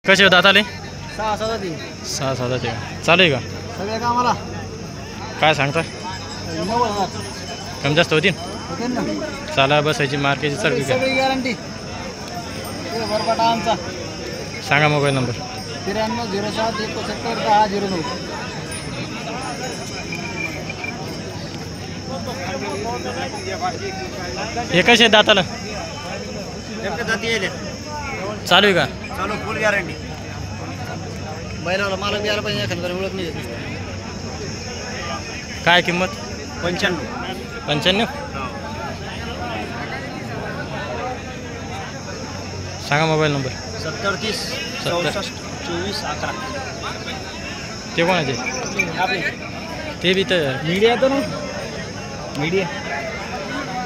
कसे होत आले? 6-7 ते चालू आहे का सगळ्या कामाला? काय सांगता? 90,000 कमी जास्त होतील? होतील ना. चाला बसायची मार्केटची चढ सगळी गॅरंटी. बरपाटा आमचा. सांगा मोबाईल नंबर. 93 07 71 10 09. हे कसे दाताला? चालू आहे का? चालू फुल गॅरंटी. बैलाला मालक द्यायला पाहिजे एखाद्या ओळख नाही. काय किंमत? 95. सांगा मोबाईल नंबर. 70 30 64 24 11. ते कोणाचे? आपले ते बी तर मीडिया येतो ना. मीडिया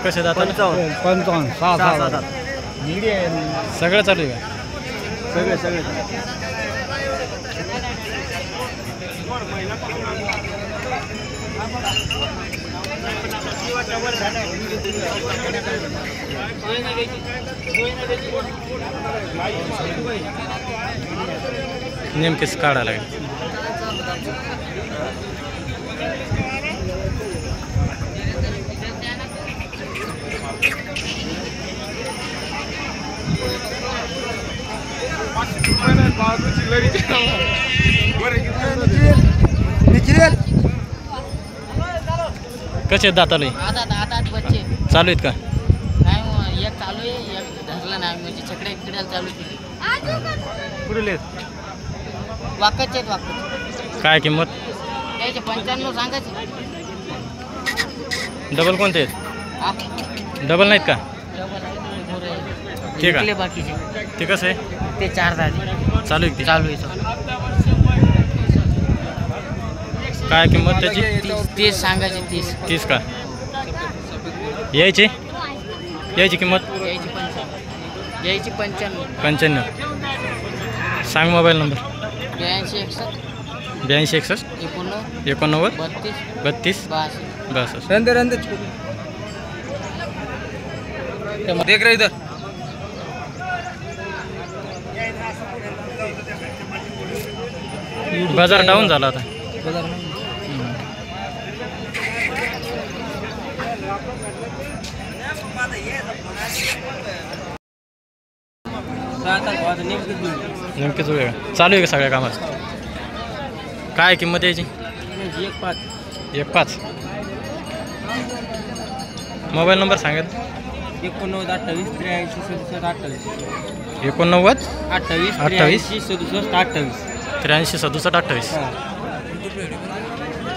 कसे दाताला? 55 6 मीडिया सगळं चालू आहे का? सगळे नेमकेच काढायला लागेल. कसे दाताले? बच्चे चालू आहेत का? नाही एक चालू आहे एक धरला नाही म्हणजे छकड्या इकडे चालू केली. कुठले वाकच आहेत वाकच. काय किंमत? त्याचे 95 सांगायचे. डबल कोणते आहेत? हा डबल नाहीत का? ठीक आहे. इकडे बाकीचे ते कसं आहे? ते 4 झाले. चालू आहे ते? चालू आहे सर. काय किंमत त्याची? 30 सांगायचे. 30 का? यायची किंमत? यायची 95. सांग मोबाईल नंबर. 82 82 61 89 32 62. देख रहे इधर. बाजार डाऊन झाला आता. नेमकीच वेळ चालू आहे का सगळ्या कामात? काय किंमत यायची? 1.5. मोबाईल नंबर सांगेल. 89 28 83 67 28. 89 28 28 67 28. 83 67 28.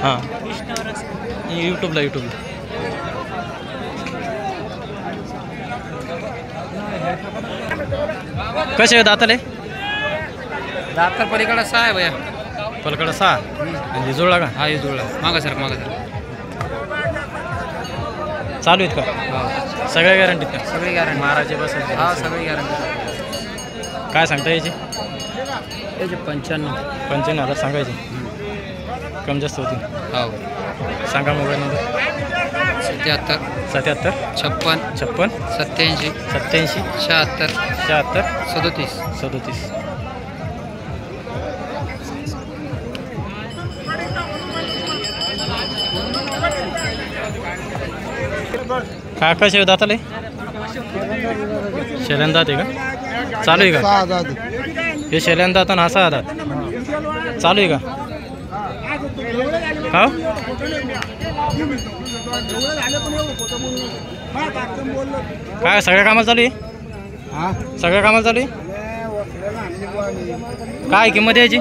हां यूट्यूबला कसे दाताले? दातर पलीकडे 6 आहे भैया. पलकडा 6 म्हणजे जुळला का? हा हे जुळला. मागा सर चालू आहेत का? सगळ्या गॅरंटीत का? सगळी गॅरंटी. महाराजे बसायचे? हा सगळी गॅरंटी. काय सांगता याची? त्याचे 95,000 सांगायचे. कमी जास्त होती. हो. सांगा मोबाईल नंबर. 77 77 56 56 87 87 76 76 37. 37. काय कसे दाताले? शेल्यांदात आहे का? चालू आहे का? हे शेल्यांदात आणि असा दात चालू आहे का? हा काय सगळ्या कामाला चालू आहे? सगळ्या कामाला चालू आहे? काय किंमत यायची?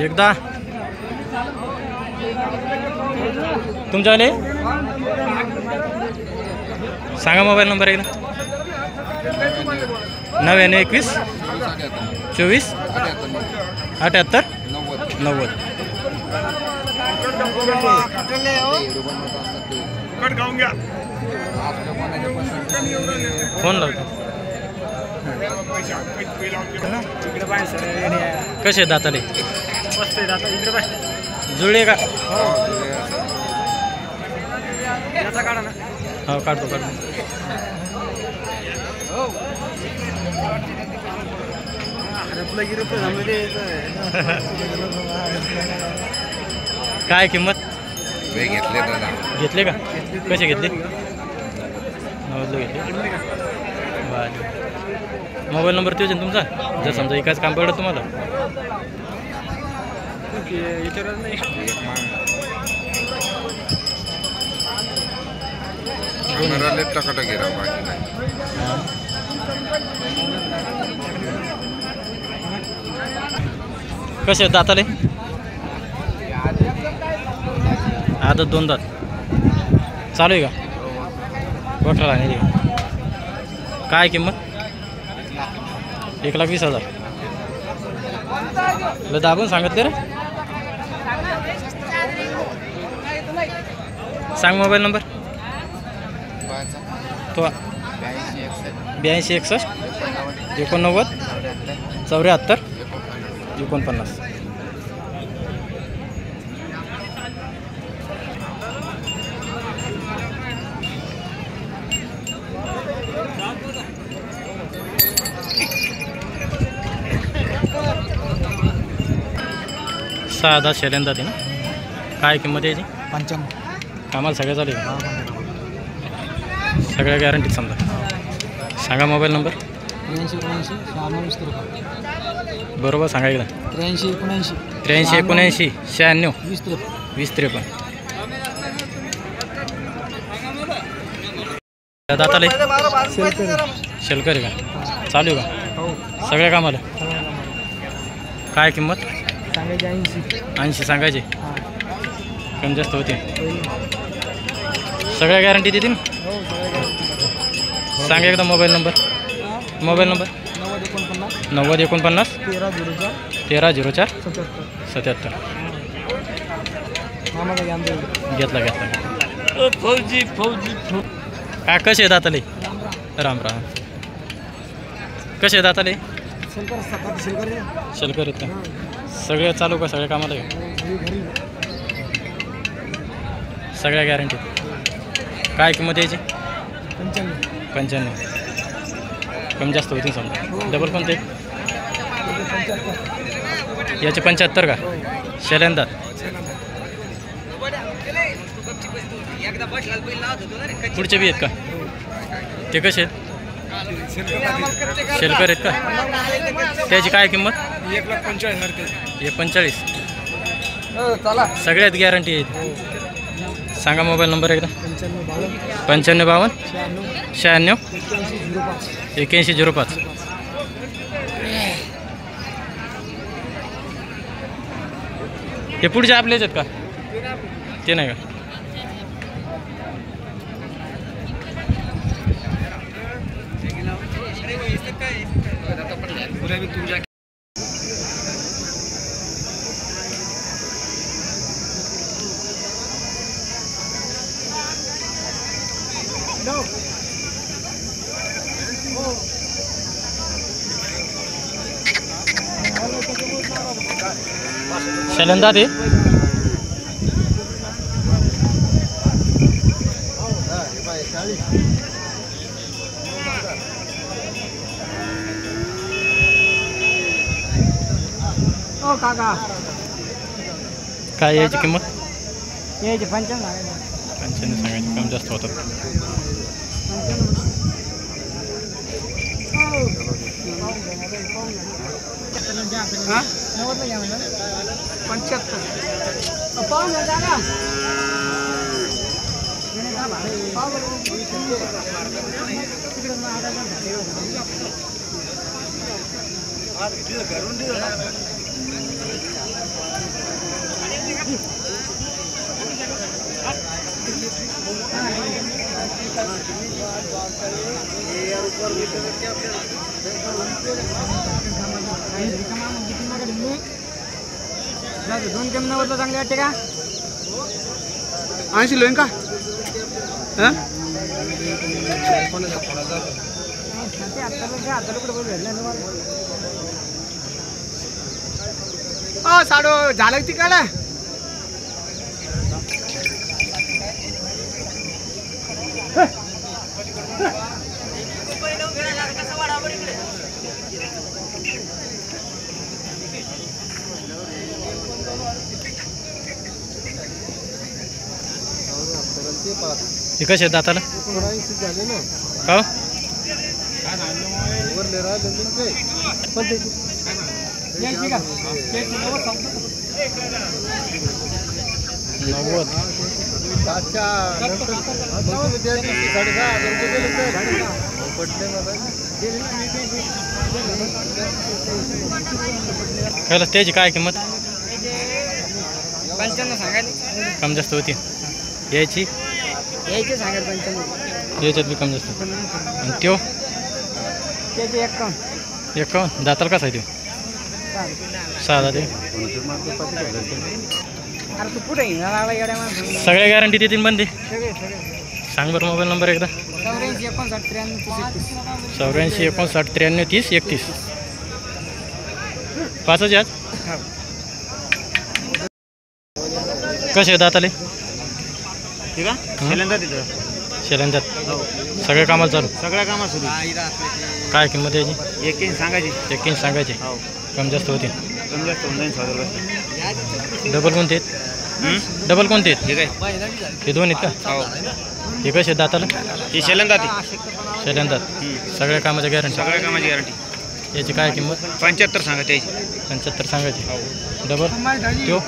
एकदा तुमच्यावाले सांगा मोबाईल नंबर एकदा. 99 21 24 78 90. फोन लावतो. कसे दाताले? जुळे का? हो काढतो. काय किंमत घेतले दादा घेतले का कसे घेतले 90 घेतले बरं मोबाईल नंबर तोच आहे तुमचा जर समजा एकाच काम पडलं तुम्हाला टकाटक गिरा बाकी नाही कसे आहेत दाताले आदत 2 दात चालू आहे का गोठ्याला नाही काय किंमत 1,20,000 दाबून सांगितले रे सांग मोबाईल नंबर तो 82 61 89 74 49 6 शेल्यांदा ते ना काय किंमत आहे याची 55 कामाला सगळं चालू आहे सगळ्या गॅरंटीत समजा सांगा मोबाईल नंबर 83 बरोबर सांगा एकदा 83 83 79 20 53 दाताले शेलकर आहे का चालू आहे का सगळ्या कामाला काय किंमत 80 सांगायचे कमी जास्त होते सगळ्या गॅरंटी देतील सांगा एकदा मोबाईल नंबर 90 49 13 04 77 घेतला फौजी काय कसे आहेत दाताले राम राम कसे आहेत दाताले शेलकर आहेत का सगळे चालू का सगळ्या कामाला आहे सगळ्या गॅरंटी काय किंमत यायची 95 कमी जास्त होती समजा डबल कोणते याचे 75 का शेल्यांदात पुढचे बी आहेत का ते कसे आहेत शेलकर आहेत का त्याची काय किंमत 1,45,000 सगळ्यात गॅरंटी आहे सांगा मोबाईल नंबर एकदा 95 52 96 8105 हे पुढचे आपलेच आहेत का ते नाही का शेल्यांदा ते काका काय यायची किंमत यायचे 55 सांगायची कमी जास्त होतात हां 90 घ्या म्हणलं 75 पाहून घ्या दादा दोन कमी 90 चांगले वाटते का 80 लोन का साडो झालं ती काढा हे कसे आहेत दाताला का हो? नव्वद. खरं त्याची काय किंमत 55 सांगायला कम जास्त होती यायची यायचे सांगायला 55 याच्यात बी कम जास्त आणि त्यो त्याचे 51 एकावन्न दाताला कसा आहे तो 6 दाते अरे तू कुठे येणार येड्या माणसं सगळ्या गॅरंटी देतील बंदी सगळे सांग बरं मोबाईल नंबर एकदा 84 59 93 30 31 84 59 30 31 पाचच आज कसे दाताले ठीक आहे शेल्यांदा तिथं शेल्यांदात सगळ्या कामाला चालू सगळ्या कामात सुरू काय किंमत याची एक सांगायची एकीन सांगायचे हो कम जास्त होते कमी जास्त होऊन जाईल 100 रुपये डबल कोणते आहेत डबल कोणते आहेत ठीक आहे हे दोन आहेत का हो हे कसे आहेत दाताला ही शेल्यांदा ती शेल्यांदात सगळ्या कामाच्या गॅरंटी सगळ्या कामाची गॅरंटी याची काय किंमत 75 सांगा त्याची 75 सांगायची डबल त्यो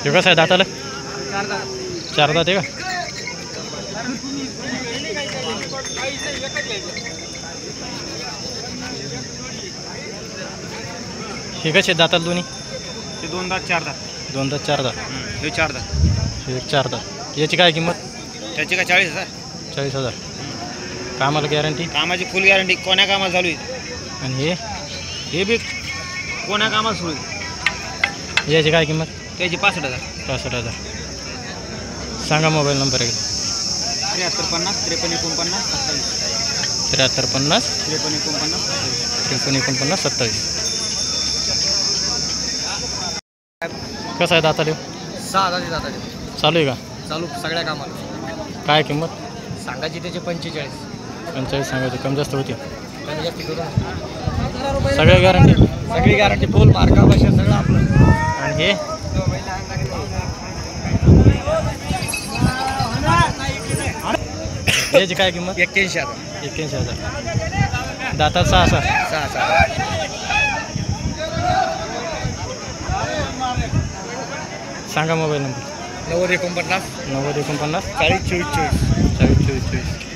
तो कसा आहे दाताला 4 दात आहे का हे कसे दाताला दोन्ही ते 2 दात 4 दात 2 दात 4 दात हे 4 दात हे 4 दात याची काय किंमत त्याची का 40,000 40,000 कामाला गॅरंटी कामाची फुल गॅरंटी कोण्या कामाला चालू आहे आणि हे बी कोण्या कामाला सुरू आहे याची काय किंमत त्याची 65,000 65,000 सांगा मोबाईल नंबर एकदा 73 50 53 49 27 73 50 53 49 49 27 कसं आहे दाताले 6 दात जातात चालू आहे का चालू सगळ्या कामाला काय किंमत सांगायची त्याचे 45 45 सांगायची कमी जास्त होती कमी जास्त करून सगळ्या गॅरंटी सगळी गॅरंटी फुल मार्का भाषा सगळं आपलं आणि हे याची काय किंमत 81,000 81,000 दातात 6 सांगा मोबाईल नंबर 90 49 90 49 40 24 24 40 24 24